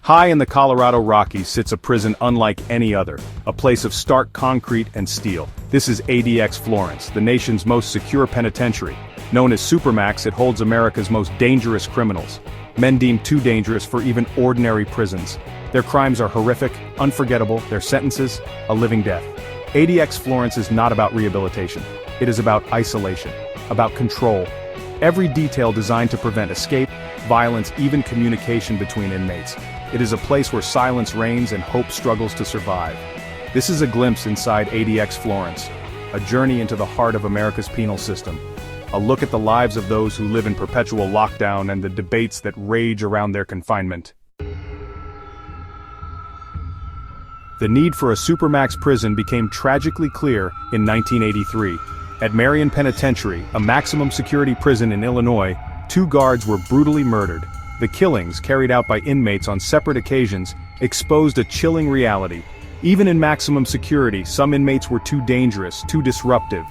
High in the Colorado Rockies sits a prison unlike any other, a place of stark concrete and steel. This is ADX Florence, the nation's most secure penitentiary. Known as Supermax, it holds America's most dangerous criminals. Men deemed too dangerous for even ordinary prisons. Their crimes are horrific, unforgettable, their sentences, a living death. ADX Florence is not about rehabilitation. It is about isolation, about control. Every detail designed to prevent escape, violence, even communication between inmates. It is a place where silence reigns and hope struggles to survive. This is a glimpse inside ADX Florence, a journey into the heart of America's penal system. A look at the lives of those who live in perpetual lockdown and the debates that rage around their confinement. The need for a Supermax prison became tragically clear in 1983. At Marion Penitentiary, a maximum security prison in Illinois, 2 guards were brutally murdered. The killings, carried out by inmates on separate occasions, exposed a chilling reality. Even in maximum security, some inmates were too dangerous, too disruptive.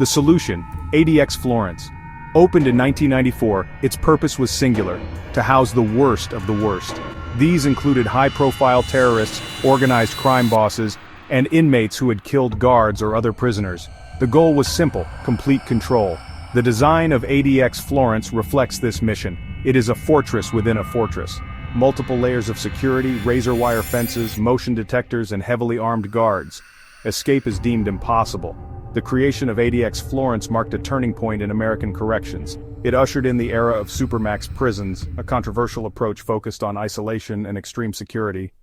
The solution, ADX Florence. Opened in 1994, its purpose was singular: to house the worst of the worst. These included high-profile terrorists, organized crime bosses, and inmates who had killed guards or other prisoners. The goal was simple: complete control. The design of ADX Florence reflects this mission. It is a fortress within a fortress. Multiple layers of security, razor-wire fences, motion detectors, and heavily armed guards. Escape is deemed impossible. The creation of ADX Florence marked a turning point in American corrections. It ushered in the era of Supermax prisons, a controversial approach focused on isolation and extreme security.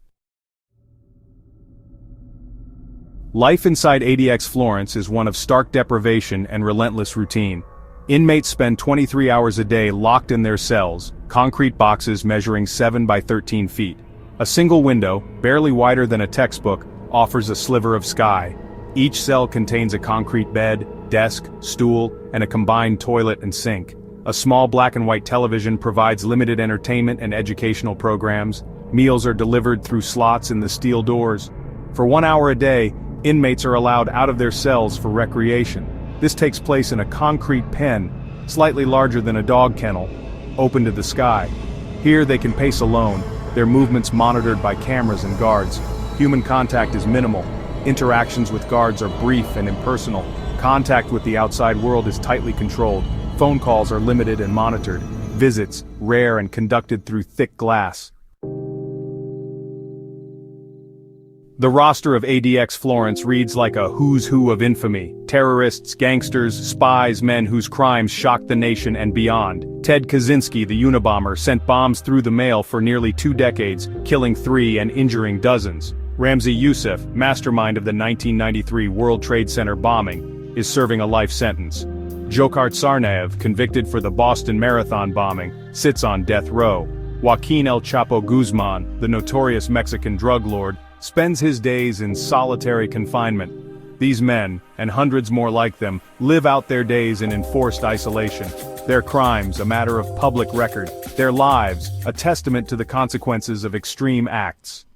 Life inside ADX Florence is one of stark deprivation and relentless routine. Inmates spend 23 hours a day locked in their cells, concrete boxes measuring 7 by 13 feet. A single window, barely wider than a textbook, offers a sliver of sky. Each cell contains a concrete bed, desk, stool, and a combined toilet and sink. A small black and white television provides limited entertainment and educational programs. Meals are delivered through slots in the steel doors. For 1 hour a day, inmates are allowed out of their cells for recreation. This takes place in a concrete pen, slightly larger than a dog kennel, open to the sky. Here they can pace alone, their movements monitored by cameras and guards. Human contact is minimal. Interactions with guards are brief and impersonal. Contact with the outside world is tightly controlled. Phone calls are limited and monitored. Visits, rare and conducted through thick glass. The roster of ADX Florence reads like a who's who of infamy. Terrorists, gangsters, spies, men whose crimes shocked the nation and beyond. Ted Kaczynski, the Unabomber, sent bombs through the mail for nearly 2 decades, killing 3 and injuring dozens. Ramzi Youssef, mastermind of the 1993 World Trade Center bombing, is serving a life sentence. Dzhokhar Tsarnaev, convicted for the Boston Marathon bombing, sits on death row. Joaquin El Chapo Guzman, the notorious Mexican drug lord, spends his days in solitary confinement. These men, and hundreds more like them, live out their days in enforced isolation. Their crimes, a matter of public record. Their lives, a testament to the consequences of extreme acts.